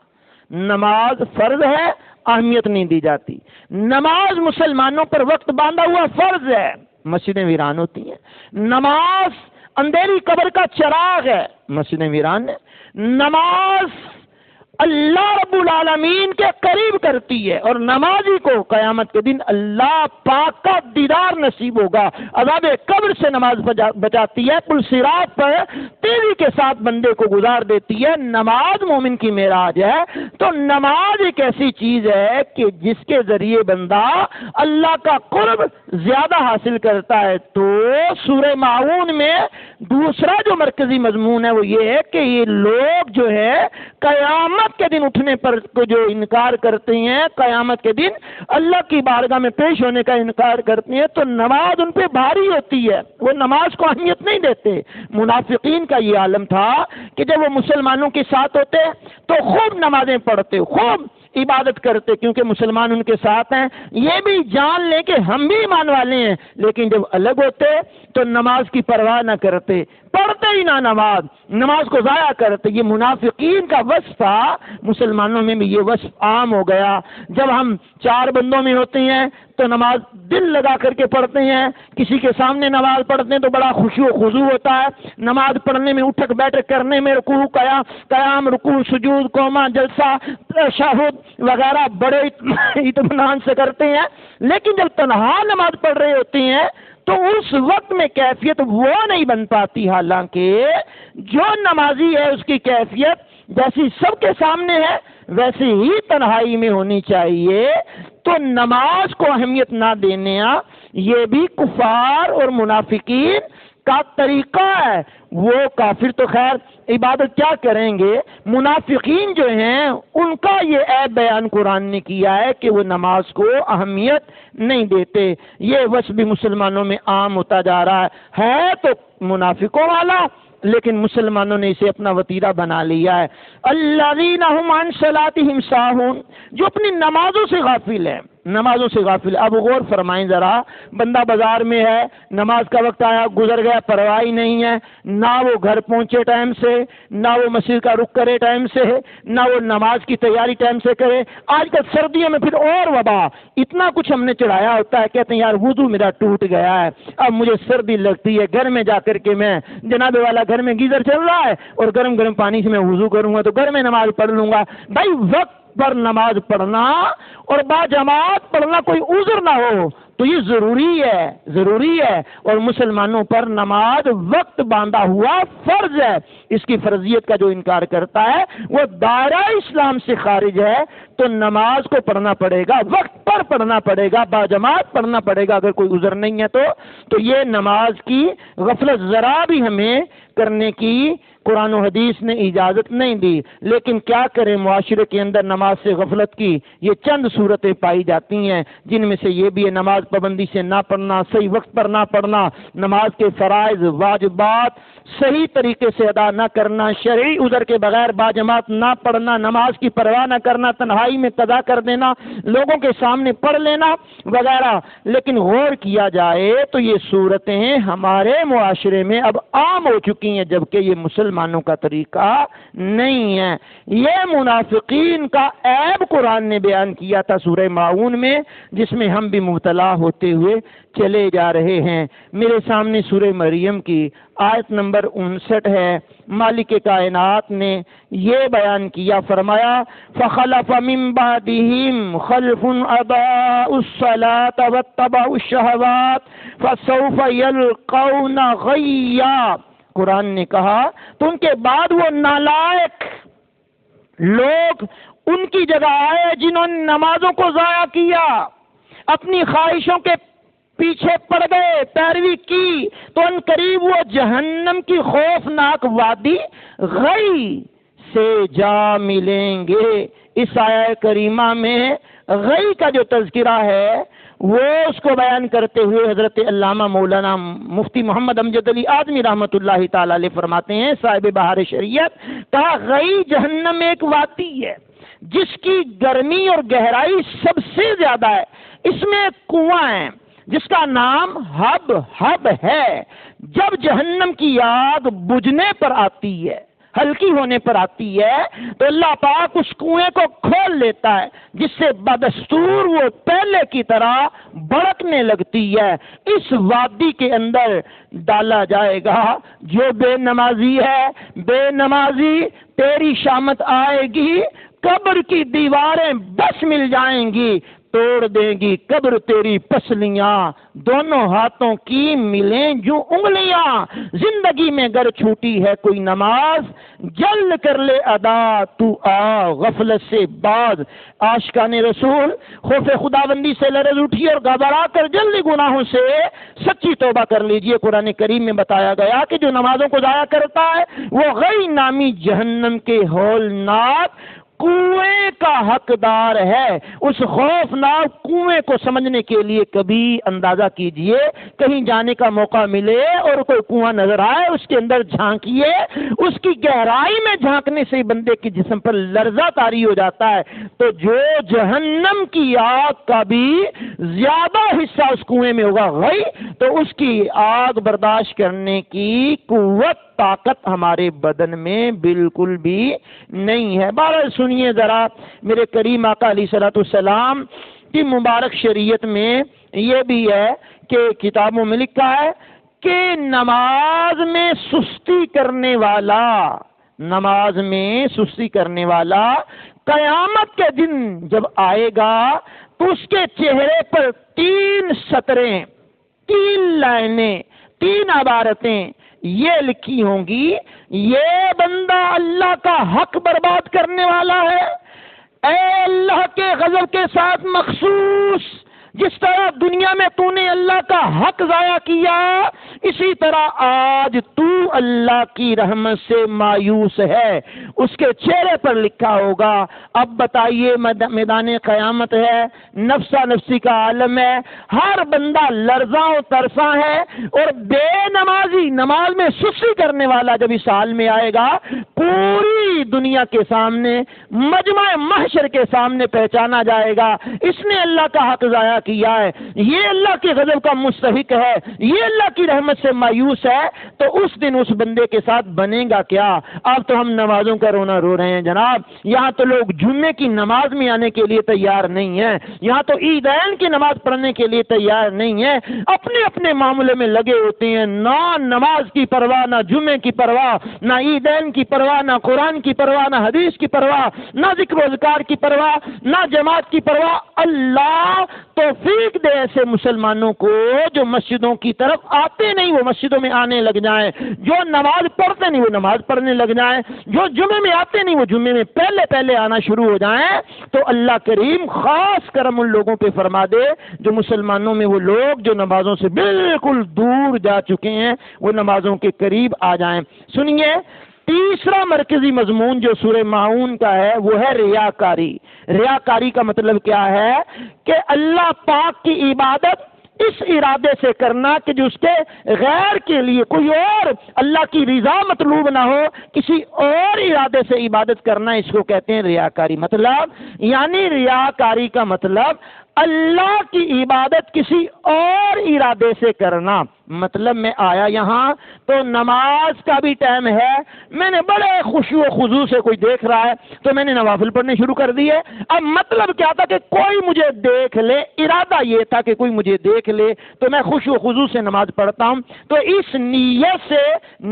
نماز فرض ہے، اہمیت نہیں دی جاتی۔ نماز مسلمانوں پر وقت باندھا ہوا فرض ہے، مسجدیں ویران ہوتی ہیں۔ نماز اندھیری قبر کا چراغ ہے، مسجدیں ویران ہے۔ نماز اللہ رب العالمین کے قریب کرتی ہے، اور نمازی کو قیامت کے دن اللہ پاک کا دیدار نصیب ہوگا۔ عذاب قبر سے نماز بچاتی ہے، پل صراط پر تیزی کے ساتھ بندے کو گزار دیتی ہے۔ نماز مومن کی معراج ہے۔ تو نماز ایک ایسی چیز ہے کہ جس کے ذریعے بندہ اللہ کا قرب زیادہ حاصل کرتا ہے۔ تو سورہ ماعون میں دوسرا جو مرکزی مضمون ہے وہ یہ ہے کہ یہ لوگ جو ہے قیامت کے دن اٹھنے پر جو انکار کرتے ہیں، قیامت کے دن اللہ کی بارگاہ میں پیش ہونے کا انکار کرتے ہیں، تو نماز ان پہ بھاری ہوتی ہے، وہ نماز کو اہمیت نہیں دیتے۔ منافقین کا یہ عالم تھا کہ جب وہ مسلمانوں کے ساتھ ہوتے تو خوب نمازیں پڑھتے، خوب عبادت کرتے، کیونکہ مسلمان ان کے ساتھ ہیں، یہ بھی جان لیں کہ ہم بھی ایمان والے ہیں، لیکن جب الگ ہوتے تو نماز کی پرواہ نہ کرتے، پڑھتے ہی نہ نماز کو ضائع کرتے۔ یہ منافقین کا وصف تھا، مسلمانوں میں بھی یہ وصف عام ہو گیا۔ جب ہم 4 بندوں میں ہوتے ہیں تو نماز دل لگا کر کے پڑھتے ہیں، کسی کے سامنے نماز پڑھتے ہیں تو بڑا خشوع و خضوع ہوتا ہے، نماز پڑھنے میں اٹھک بیٹھک کرنے میں رکوع قیام رکوع سجود قومہ جلسہ تشہد وغیرہ بڑے اطمینان سے کرتے ہیں، لیکن جب تنہا نماز پڑھ رہے ہوتے ہیں تو اس وقت میں کیفیت وہ نہیں بن پاتی۔ حالانکہ جو نمازی ہے اس کی کیفیت جیسی سب کے سامنے ہے ویسی ہی تنہائی میں ہونی چاہیے۔ تو نماز کو اہمیت نہ دینا یہ بھی کفار اور منافقین کا طریقہ ہے۔ وہ کافر تو خیر عبادت کیا کریں گے، منافقین جو ہیں ان کا یہ عیب بیان قرآن نے کیا ہے کہ وہ نماز کو اہمیت نہیں دیتے۔ یہ وصف بھی مسلمانوں میں عام ہوتا جا رہا ہے تو منافقوں والا، لیکن مسلمانوں نے اسے اپنا وتیرہ بنا لیا ہے۔ الذین ھم عن صلاتہم ساہون، جو اپنی نمازوں سے غافل ہیں۔ نمازوں سے غافل. اب غور فرمائیں ذرا, بندہ بازار میں ہے, نماز کا وقت آیا, گزر گیا, پرواہ ہی نہیں ہے, نہ وہ گھر پہنچے ٹائم سے, نہ وہ مسجد کا رخ کرے ٹائم سے, نہ وہ نماز کی تیاری ٹائم سے کرے. آج کل سردیوں میں پھر اور وبا, اتنا کچھ ہم نے چڑھایا ہوتا ہے, کہتے ہیں یار وضو میرا ٹوٹ گیا ہے, اب مجھے سردی لگتی ہے, گھر میں جا کر کے میں جناب والا گھر میں گیزر چل رہا ہے اور گرم گرم پانی سے میں وضو کروں گا تو گھر میں نماز پڑھ لوں گا. بھائی وقت پر نماز پڑھنا اور با جماعت پڑھنا کوئی عذر نہ ہو تو یہ ضروری ہے. اور مسلمانوں پر نماز وقت باندھا ہوا فرض ہے. اس کی فرضیت کا جو انکار کرتا ہے وہ دائرہ اسلام سے خارج ہے. تو نماز کو پڑھنا پڑے گا, وقت پر پڑھنا پڑے گا, با جماعت پڑھنا پڑے گا. اگر کوئی عذر نہیں ہے تو یہ نماز کی غفلت ذرا بھی ہمیں کرنے کی قرآن و حدیث نے اجازت نہیں دی. لیکن کیا کریں, معاشرے کے اندر نماز سے غفلت کی یہ چند صورتیں پائی جاتی ہیں, جن میں سے یہ بھی ہے نماز پابندی سے نہ پڑھنا, صحیح وقت پر نہ پڑھنا, نماز کے فرائض واجبات صحیح طریقے سے ادا نہ کرنا, شرعی عذر کے بغیر باجماعت نہ پڑھنا, نماز کی پرواہ نہ کرنا, تنہائی میں قضا کر دینا, لوگوں کے سامنے پڑھ لینا وغیرہ. لیکن غور کیا جائے تو یہ صورتیں ہمارے معاشرے میں اب عام ہو چکی ہیں, جبکہ یہ مسلمانوں کا طریقہ نہیں ہے. یہ منافقین کا عیب قرآن نے بیان کیا تھا سورہ ماعون میں, جس میں ہم بھی مبتلا ہوتے ہوئے چلے جا رہے ہیں. میرے سامنے سورہ مریم کی آیت نمبر 59 ہے. مالک کائنات نے یہ بیان کیا, فرمایا فخلف من بعدهم خلف اضاعوا الصلاة واتبعوا الشهوات فسوف يلقون غيا. قرآن نے کہا تو ان کے بعد وہ نالائق لوگ ان کی جگہ آئے جنہوں نے نمازوں کو ضائع کیا, اپنی خواہشوں کے پیچھے پڑ گئے, پیروی کی, تو ان قریب وہ جہنم کی خوفناک وادی غی سے جا ملیں گے. اس آیہ کریمہ میں غی کا جو تذکرہ ہے وہ اس کو بیان کرتے ہوئے حضرت علامہ مولانا مفتی محمد امجد علی اعظمی رحمۃ اللہ تعالی علیہ فرماتے ہیں, صاحب بہار شریعت, کہا غی جہنم ایک وادی ہے جس کی گرمی اور گہرائی سب سے زیادہ ہے. اس میں ایک کنواں ہے جس کا نام حب ہے. جب جہنم کی آگ بجھنے پر آتی ہے, ہلکی ہونے پر آتی ہے, تو اللہ پاک اس کنویں کو کھول لیتا ہے, جس سے بدستور وہ پہلے کی طرح بڑکنے لگتی ہے. اس وادی کے اندر ڈالا جائے گا. جو بے نمازی ہے, بے نمازی تیری شامت آئے گی, قبر کی دیواریں بس مل جائیں گی, توڑ دے گی قبر تیری پسلیاں, دونوں ہاتھوں کی ملیں جو انگلیاں. زندگی میں گر چھوٹی ہے کوئی نماز, جلد کر لے ادا تو آ غفلت سے باز. عاشقان رسول خوف خداوندی سے لرز اٹھی اور گھبرا کر جلدی گناہوں سے سچی توبہ کر لیجئے. قرآن کریم میں بتایا گیا کہ جو نمازوں کو ضائع کرتا ہے وہ غی نامی جہنم کے ہولناک کنویں کا حقدار ہے. اس خوفناک کنویں کو سمجھنے کے لیے کبھی اندازہ کیجئے, کہیں جانے کا موقع ملے اور کوئی کنواں نظر آئے, اس کے اندر جھانکیے, اس کی گہرائی میں جھانکنے سے بندے کے جسم پر لرزہ طاری ہو جاتا ہے. تو جو جہنم کی آگ کا بھی زیادہ حصہ اس کنویں میں ہوگا غی, تو اس کی آگ برداشت کرنے کی قوت طاقت ہمارے بدن میں بالکل بھی نہیں ہے. بہرحال سنیے ذرا, میرے کریم آقا علیہ الصلوۃ والسلام کی مبارک شریعت میں یہ بھی ہے کہ کتابوں میں لکھا ہے کہ نماز میں سستی کرنے والا قیامت کے دن جب آئے گا تو اس کے چہرے پر 3 سطریں, 3 لائنیں, 3 عبارتیں یہ لکھی ہوں گی, یہ بندہ اللہ کا حق برباد کرنے والا ہے. اے اللہ کے غضب کے ساتھ مخصوص, جس طرح دنیا میں تو نے اللہ کا حق ضائع کیا, اسی طرح آج تو اللہ کی رحمت سے مایوس ہے، اس کے چہرے پر لکھا ہوگا اب بتائیے میدان قیامت ہے، نفسا نفسی کا عالم ہے، ہر بندہ لرزاں و ترساں ہے، اور بے نمازی نماز میں سستی کرنے والا جب اس حال میں آئے گا پوری دنیا کے سامنے مجمع محشر کے سامنے پہچانا جائے گا اس نے اللہ کا حق ضائع کیا ہے، یہ اللہ کے غضب کا مستحق ہے، یہ اللہ کی رحمت سے مایوس ہے، تو اس دن اس بندے کے ساتھ بنے گا کیا؟ اب تو ہم نمازوں کا رونا رو رہے ہیں جناب، یہاں تو لوگ جمعے کی نماز میں آنے کے لیے تیار نہیں ہیں، یہاں تو عیدین کی نماز پڑھنے کے لیے تیار نہیں ہیں، اپنے اپنے معاملے میں لگے ہوتے ہیں، نہ نماز کی پرواہ، نہ جمعے کی پرواہ، نہ عیدین کی پرواہ، نہ قرآن کی پرواہ، نہ حدیث کی پرواہ، نہ ذکر و اذکار کی پرواہ، نہ جماعت کی پرواہ۔ اللہ توفیق دے ایسے مسلمانوں کو جو مسجدوں کی طرف آتے نہیں وہ مسجدوں میں آنے لگ جائیں، جو نماز پڑھتے نہیں وہ نماز پڑھنے لگ جائیں، جو جمعے میں آتے نہیں وہ جمعے میں پہلے آنا شروع ہو جائیں، تو اللہ کریم خاص کرم ان لوگوں پہ فرما دے جو مسلمانوں میں وہ لوگ جو نمازوں سے بالکل دور جا چکے ہیں وہ نمازوں کے قریب آ جائیں۔ سنیے، تیسرا مرکزی مضمون جو سورہ ماعون کا ہے وہ ہے ریاکاری۔ ریاکاری کا مطلب کیا ہے کہ اللہ پاک کی عبادت اس ارادے سے کرنا کہ جو اس کے غیر کے لیے کوئی اور اللہ کی رضا مطلوب نہ ہو، کسی اور ارادے سے عبادت کرنا، اس کو کہتے ہیں ریاکاری۔ مطلب یعنی ریاکاری کا مطلب اللہ کی عبادت کسی اور ارادے سے کرنا۔ مطلب میں آیا یہاں تو نماز کا بھی ٹائم ہے، میں نے بڑے خشوع و خضوع سے کوئی دیکھ رہا ہے تو میں نے نوافل پڑھنے شروع کر دیے۔ اب مطلب کیا تھا کہ کوئی مجھے دیکھ لے، ارادہ یہ تھا کہ کوئی مجھے دیکھ لے تو میں خشوع و خضوع سے نماز پڑھتا ہوں، تو اس نیت سے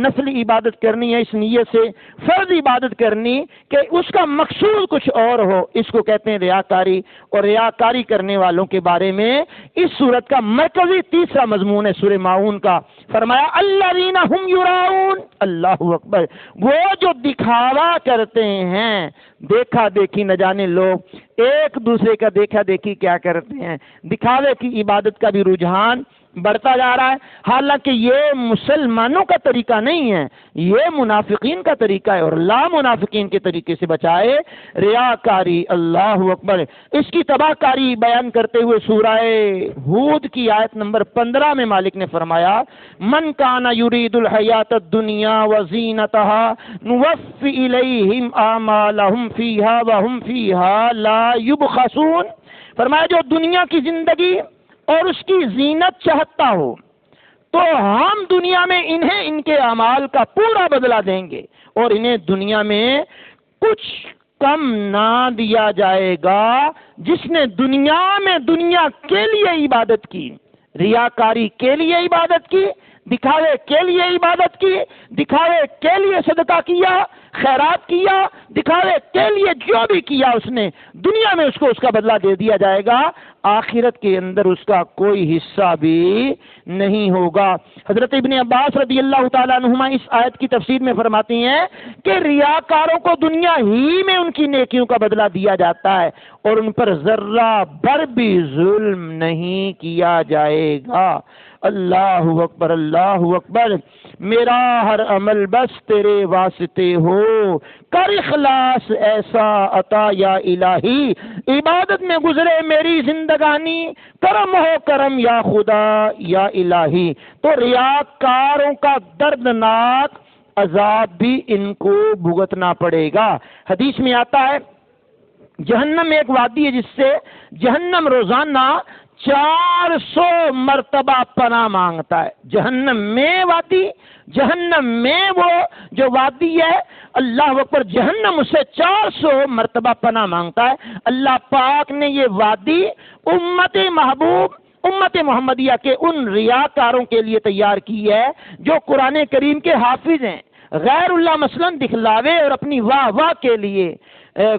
نفل عبادت کرنی ہے، اس نیت سے فرض عبادت کرنی کہ اس کا مقصود کچھ اور ہو، اس کو کہتے ہیں ریاکاری۔ اور ریاکاری کرنے والوں کے بارے میں اس سورت کا مرکزی تیسرا مضمون ہے سورہ ماعون کا، فرمایا الذین ھم یراؤن، اللہ اکبر، وہ جو دکھاوا کرتے ہیں، دیکھا دیکھی نہ جانے لوگ ایک دوسرے کا دیکھا دیکھی کیا کرتے ہیں، دکھاوے کی عبادت کا بھی رجحان بڑھتا جا رہا ہے، حالانکہ یہ مسلمانوں کا طریقہ نہیں ہے، یہ منافقین کا طریقہ ہے، اور اللہ منافقین کے طریقے سے بچائے۔ ریاکاری، اللہ اکبر، اس کی تباہ کاری بیان کرتے ہوئے سورہ ہود کی آیت نمبر 15 میں مالک نے فرمایا من کان یرید الحیات الدنیا وزینتها نوفی الیہم اعمالہم فیہا وہم فیہا لا یبخسون، فرمایا جو دنیا کی زندگی اور اس کی زینت چاہتا ہو تو ہم دنیا میں انہیں ان کے اعمال کا پورا بدلہ دیں گے، اور انہیں دنیا میں کچھ کم نہ دیا جائے گا۔ جس نے دنیا میں دنیا کے لیے عبادت کی، ریاکاری کے لیے عبادت کی، دکھاوے کے لیے عبادت کی، دکھاوے کے لیے صدقہ کیا، خیرات کیا، دکھاوے کے لیے جو بھی کیا اس نے، دنیا میں اس کو اس کا بدلہ دے دیا جائے گا، آخرت کے اندر اس کا کوئی حصہ بھی نہیں ہوگا۔ حضرت ابن عباس رضی اللہ تعالیٰ عنہما اس آیت کی تفسیر میں فرماتی ہیں کہ ریاکاروں کو دنیا ہی میں ان کی نیکیوں کا بدلہ دیا جاتا ہے اور ان پر ذرہ بھر بھی ظلم نہیں کیا جائے گا۔ اللہ اکبر، اللہ اکبر، میرا ہر عمل بس تیرے واسطے ہو، کر اخلاص ایسا عطا یا الہی، عبادت میں گزرے میری زندگانی، کرم ہو کرم یا خدا یا الہی۔ تو ریاکاروں کا دردناک عذاب بھی ان کو بھگتنا پڑے گا۔ حدیث میں آتا ہے جہنم میں ایک وادی ہے جس سے جہنم روزانہ 400 مرتبہ پناہ مانگتا ہے۔ جہنم میں وادی، جہنم میں وہ جو وادی ہے، اللہ اکبر، جہنم اسے 400 مرتبہ پناہ مانگتا ہے۔ اللہ پاک نے یہ وادی امت محبوب، امت محمدیہ کے ان ریاکاروں کے لیے تیار کی ہے جو قرآن کریم کے حافظ ہیں، غیر اللہ مثلا دکھلاوے اور اپنی واہ واہ کے لیے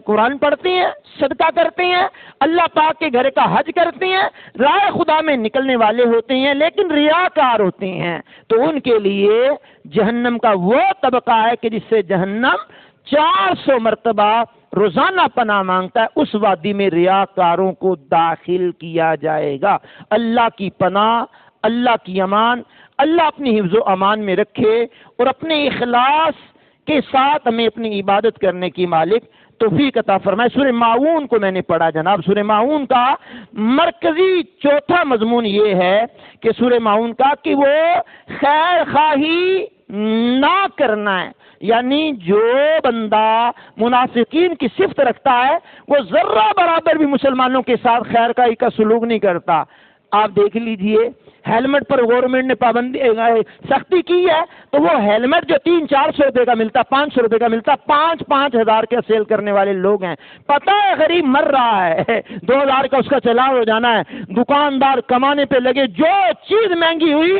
قرآن پڑھتے ہیں، صدقہ کرتے ہیں، اللہ پاک کے گھر کا حج کرتے ہیں، راہ خدا میں نکلنے والے ہوتے ہیں لیکن ریاکار ہوتے ہیں، تو ان کے لیے جہنم کا وہ طبقہ ہے کہ جس سے جہنم 400 مرتبہ روزانہ پناہ مانگتا ہے، اس وادی میں ریاکاروں کو داخل کیا جائے گا۔ اللہ کی پناہ، اللہ کی امان، اللہ اپنی حفظ و امان میں رکھے اور اپنے اخلاص کے ساتھ ہمیں اپنی عبادت کرنے کی مالک توفیق عطا فرمائے۔ سورہ ماعون کو میں نے پڑھا جناب، سورہ ماعون کا مرکزی چوتھا مضمون یہ ہے کہ سورہ ماعون کا کہ وہ خیر خواہی نہ کرنا ہے، یعنی جو بندہ منافقین کی صفت رکھتا ہے وہ ذرہ برابر بھی مسلمانوں کے ساتھ خیر خواہی کا سلوک نہیں کرتا۔ آپ دیکھ لیجئے ہیلمٹ پر گورنمنٹ نے پابندی سختی کی ہے تو وہ ہیلمٹ جو 300-400 روپے کا ملتا، 500 روپے کا ملتا، 5,000 کا سیل کرنے والے لوگ ہیں۔ پتہ ہے غریب مر رہا ہے، 2,000 کا اس کا چلان ہو جانا ہے، دکاندار کمانے پہ لگے، جو چیز مہنگی ہوئی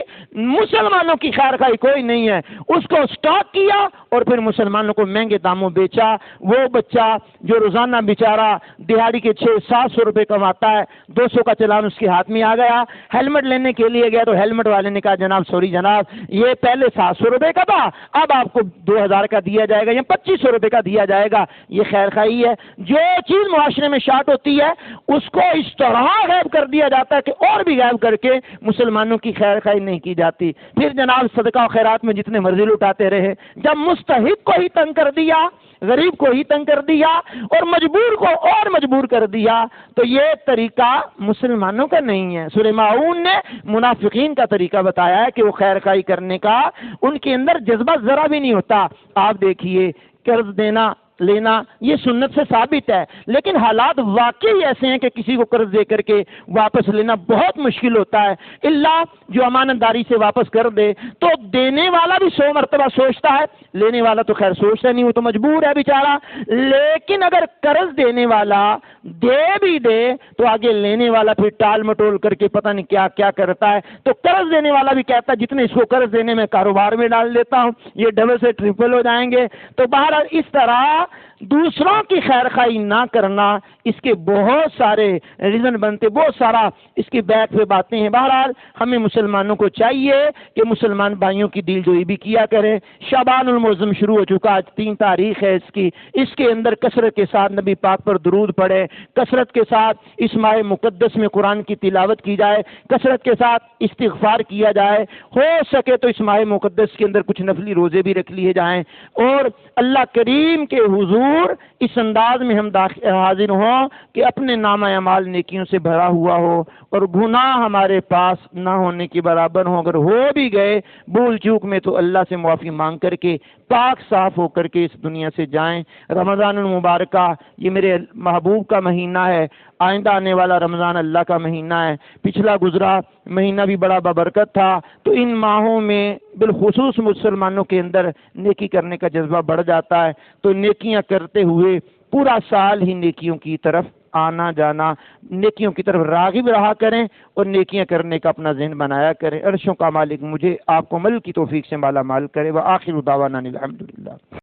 مسلمانوں کی خیر خواہی کوئی نہیں ہے، اس کو سٹاک کیا اور پھر مسلمانوں کو مہنگے داموں بیچا۔ وہ بچہ جو روزانہ بیچارہ دہاڑی کے 600-700 روپے کماتا ہے، 200 کا چلان اس کے ہاتھ میں آ گیا، ہیلمٹ لینے کے لیے گیا تو ہیلمٹ والے نے کہا جناب سوری جناب یہ پہلے 700 روپے کا تھا، اب آپ کو 2,000 کا دیا جائے گا یا 2,500 روپے کا دیا جائے گا۔ یہ خیر خواہی ہے؟ جو چیز معاشرے میں شارٹ ہوتی ہے اس کو اس طرح غائب کر دیا جاتا ہے کہ اور بھی غائب کر کے مسلمانوں کی خیر خواہی نہیں کی جاتی۔ پھر جناب صدقہ و خیرات میں جتنے مرضی لٹاتے رہے، جب مستحق کو ہی تنگ کر دیا، غریب کو ہی تنگ کر دیا اور مجبور کو اور مجبور کر دیا تو یہ طریقہ مسلمانوں کا نہیں ہے۔ سورہ ماعون نے منافقین کا طریقہ بتایا ہے کہ وہ خیر خواہی کرنے کا ان کے اندر جذبہ ذرا بھی نہیں ہوتا۔ آپ دیکھیے قرض دینا لینا یہ سنت سے ثابت ہے، لیکن حالات واقعی ایسے ہیں کہ کسی کو قرض دے کر کے واپس لینا بہت مشکل ہوتا ہے، اللہ جو امانت داری سے واپس کر دے تو دینے والا بھی 100 مرتبہ سوچتا ہے، لینے والا تو خیر سوچتا نہیں، وہ تو مجبور ہے بیچارہ۔ لیکن اگر قرض دینے والا دے بھی دے تو آگے لینے والا پھر ٹال مٹول کر کے پتہ نہیں کیا کیا کرتا ہے، تو قرض دینے والا بھی کہتا ہے جتنے اس کو قرض دینے میں کاروبار میں ڈال دیتا ہوں یہ ڈبل سے ٹرپل ہو جائیں گے۔ تو بہرحال اس طرح دوسروں کی خیر خواہی نہ کرنا، اس کے بہت سارے ریزن بنتے، بہت سارا اس کی بیک پہ باتیں ہیں۔ بہرحال ہمیں مسلمانوں کو چاہیے کہ مسلمان بھائیوں کی دل جوئی بھی کیا کریں۔ شعبان المعظم شروع ہو چکا، آج 3 تاریخ ہے اس کے اندر کثرت کے ساتھ نبی پاک پر درود پڑھے، کثرت کے ساتھ اس ماہ مقدس میں قرآن کی تلاوت کی جائے، کثرت کے ساتھ استغفار کیا جائے، ہو سکے تو اس ماہ مقدس کے اندر کچھ نفلی روزے بھی رکھ لیے جائیں اور اللہ کریم کے حضور اس انداز میں ہم حاضر ہوں کہ اپنے نامہ اعمال نیکیوں سے بھرا ہوا ہو اور گناہ ہمارے پاس نہ ہونے کے برابر ہوں، اگر ہو بھی گئے بھول چوک میں تو اللہ سے معافی مانگ کر کے پاک صاف ہو کر کے اس دنیا سے جائیں۔ رمضان المبارکہ یہ میرے محبوب کا مہینہ ہے، آئندہ آنے والا رمضان اللہ کا مہینہ ہے، پچھلا گزرا مہینہ بھی بڑا بابرکت تھا، تو ان ماہوں میں بالخصوص مسلمانوں کے اندر نیکی کرنے کا جذبہ بڑھ جاتا ہے، تو نیکیاں کرتے ہوئے پورا سال ہی نیکیوں کی طرف آنا جانا، نیکیوں کی طرف راغب رہا کریں اور نیکیاں کرنے کا اپنا ذہن بنایا کریں۔ عرشوں کا مالک مجھے آپ کو عمل کی توفیق سے مالا مال کرے۔ وآخر دعوانا الحمدللہ۔